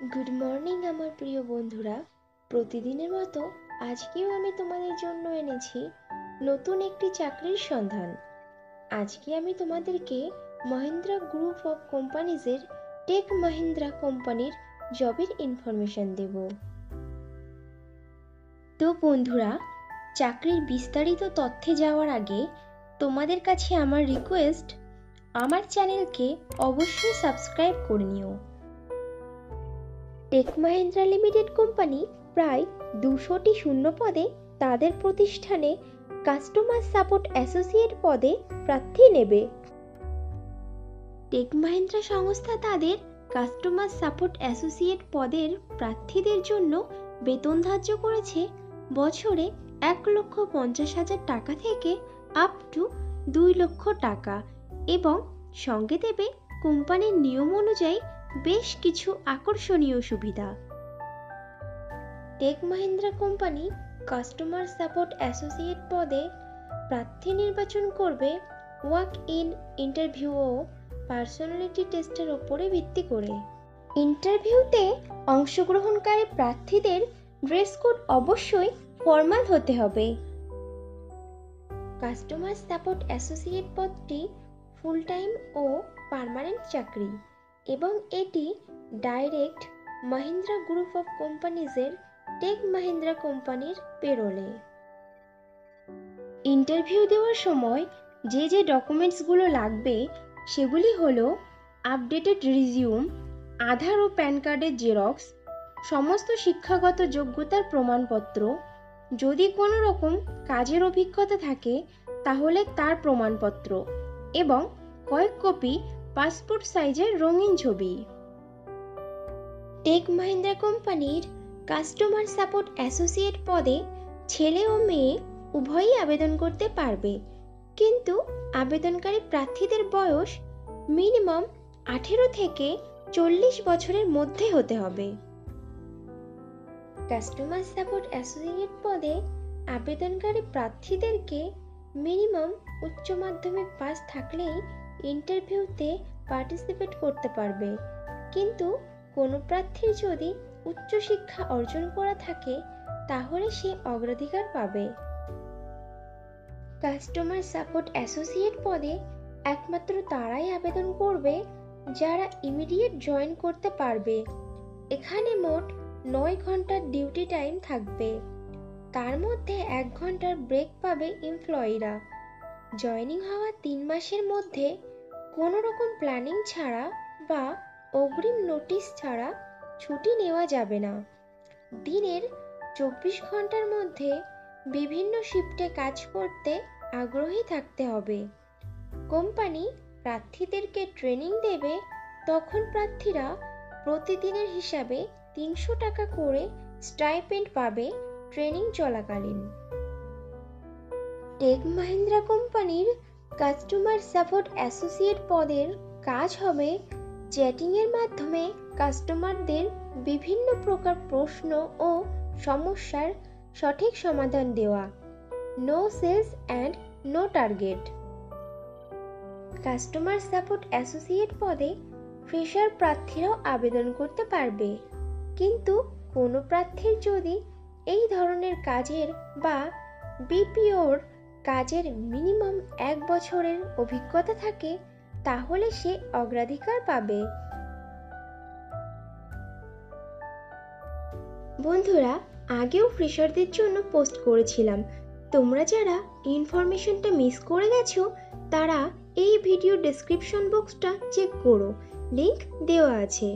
Good morning আমার প্রিয় বন্ধুরা। প্রতিদিনের মতো আজকেও আমি তোমাদের জন্য এনেছি নতুন একটি চাকরির সন্ধান। আজকে আমি তোমাদেরকে মহিন্দ্রা গ্রুপ অফ কোম্পানিজের টেক মহিন্দ্রা কোম্পানির জবের ইনফরমেশন দেব। তো বন্ধুরা, চাকরির বিস্তারিত তথ্যে যাওয়ার আগে তোমাদের কাছে আমার রিকোয়েস্ট, আমার চ্যানেলকে অবশ্যই সাবস্ক্রাইব করে নিও। টেক মহিন্দ্রা লিমিটেড কোম্পানি প্রায় 200টি শূন্য পদে তাদের প্রতিষ্ঠানে কাস্টমার সাপোর্ট অ্যাসোসিয়েট পদে প্রার্থী নেবে। টেক মহিন্দ্রা সংস্থা তাদের কাস্টমার সাপোর্ট অ্যাসোসিয়েট পদের প্রার্থীদের জন্য বেতন ধার্য করেছে বছরে 1,50,000 টাকা থেকে আপ টু 2 লক্ষ টাকা এবং সঙ্গে দেবে কোম্পানির নিয়ম অনুযায়ী বেশ কিছু আকর্ষণীয় সুবিধা। Tech Mahindra company customer support associate পদে প্রার্থী নির্বাচন করবে ওয়াক ইন ইন্টারভিউ ও পার্সোনালিটি টেস্টের ওপরে ভিত্তি করে। ইন্টারভিউতে অংশগ্রহণকারী প্রার্থীদের ড্রেস কোড অবশ্যই ফর্মাল হতে হবে। কাস্টমার সাপোর্ট অ্যাসোসিয়েট পদটি ফুল টাইম ও পার্মানেন্ট চাকরি এবং এটি ডাইরেক্ট মহিন্দ্রা গ্রুপ অফ কোম্পানিজের টেক মহিন্দ্রা কোম্পানির পেরোলে। ইন্টারভিউ দেওয়ার সময় যে ডকুমেন্টসগুলো লাগবে সেগুলি হলো আপডেটেড রিজিউম, আধার ও প্যান কার্ডের জেরক্স, সমস্ত শিক্ষাগত যোগ্যতার প্রমাণপত্র, যদি কোনো রকম কাজের অভিজ্ঞতা থাকে তাহলে তার প্রমাণপত্র এবং কয়েক কপি পাসপোর্ট সাইজের রঙিন ছবি। টেক মহিন্দ্রা কোম্পানির কাস্টমার সাপোর্ট অ্যাসোসিয়েট পদে ছেলে ও মেয়ে উভয়ই আবেদন করতে পারবে, কিন্তু আবেদনকারী প্রার্থীদের বয়স মিনিমাম 18 থেকে 40 বছরের মধ্যে হতে হবে। কাস্টমার সাপোর্ট অ্যাসোসিয়েট পদে আবেদনকারী প্রার্থীদেরকে মিনিমাম উচ্চ মাধ্যমিক পাস থাকলেই ইন্টারভিউতে পার্টিসিপেট করতে পারবে, কিন্তু কোনো প্রার্থীর যদি উচ্চশিক্ষা অর্জন করা থাকে তাহলে সে অগ্রাধিকার পাবে। কাস্টমার সাপোর্ট অ্যাসোসিয়েট পদে একমাত্র তারাই আবেদন করবে যারা ইমিডিয়েট জয়েন করতে পারবে। এখানে মোট 9 ঘন্টার ডিউটি টাইম থাকবে, তার মধ্যে 1 ঘন্টার ব্রেক পাবে এমপ্লয়িরা। জয়েনিং হওয়ার 3 মাসের মধ্যে কোনো রকম প্ল্যানিং ছাড়া বা অগ্রিম নোটিশ ছাড়া ছুটি নেওয়া যাবে না। দিনের 24 ঘন্টার মধ্যে বিভিন্ন শিফটে কাজ করতে আগ্রহী থাকতে হবে। কোম্পানি প্রার্থীদেরকে ট্রেনিং দেবে, তখন প্রার্থীরা প্রতিদিনের হিসাবে 300 টাকা করে স্টাইপেন্ড পাবে ট্রেনিং চলাকালীন। টেক মহিন্দ্রা কোম্পানির কাস্টমার সাপোর্ট অ্যাসোসিয়েট পদের কাজ হবে চ্যাটিংয়ের মাধ্যমে কাস্টমারদের বিভিন্ন প্রকার প্রশ্ন ও সমস্যার সঠিক সমাধান দেওয়া। No sales and no target. Customer support associate পদে ফ্রেশার প্রার্থীরাও আবেদন করতে পারবে, কিন্তু কোনো প্রার্থীর যদি এই ধরনের কাজের বা বিপিওর কাজের মিনিমাম 1 বছরের অভিজ্ঞতা থাকে তাহলে সে অগ্রাধিকার পাবে। বন্ধুরা, আগেও ফ্রেশারদের জন্য পোস্ট করেছিলাম, তোমরা যারা ইনফরমেশনটা মিস করে গেছো তারা এই ভিডিও ডেসক্রিপশন বক্সটা চেক করো, লিংক দেওয়া আছে।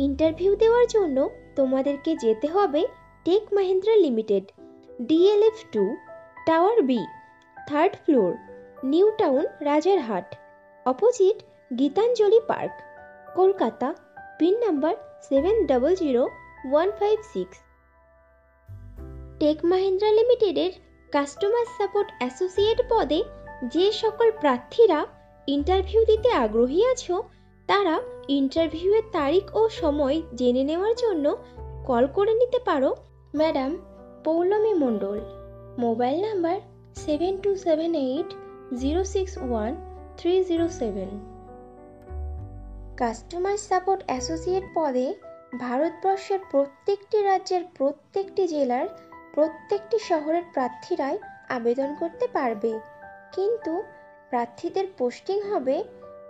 ইন্টারভিউ দেওয়ার জন্য তোমাদেরকে যেতে হবে Tech Mahindra limited, DLF 2, tower B, 3rd floor, New Town, Rajarhat, opposite Gitanjali park, Kolkata, pin number 700156। Tech Mahindra লিমিটেডের কাস্টমার সাপোর্ট অ্যাসোসিয়েট পদে যে সকল প্রার্থীরা ইন্টারভিউ দিতে আগ্রহী আছো তারা ইন্টারভিউয়ের তারিখ ও সময় জেনে নেওয়ার জন্য কল করে নিতে পারো madam Paulami Mondal, mobile number 7278061307। Customer support associate পদে ভারতবর্ষের প্রত্যেকটি রাজ্যের প্রত্যেকটি জেলার প্রত্যেকটি শহরের প্রার্থীরাই আবেদন করতে পারবে, কিন্তু প্রার্থীদের পোস্টিং হবে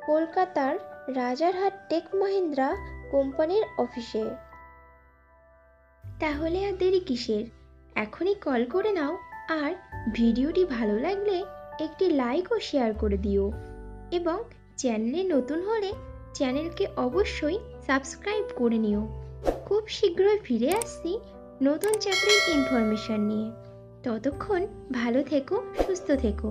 কলকাতার রাজারহাট টেক মহিন্দ্রা কোম্পানির অফিসে। তাহলে আর দেরি কিসের, এখনই কল করে নাও, আর ভিডিওটি ভালো লাগলে একটি লাইক ও শেয়ার করে দিও, এবং চ্যানেলে নতুন হলে চ্যানেলকে অবশ্যই সাবস্ক্রাইব করে নিও। খুব শীঘ্রই ফিরে আসছি নতুন চাকরির ইনফরমেশন নিয়ে। ততক্ষণ ভালো থেকো, সুস্থ থেকো।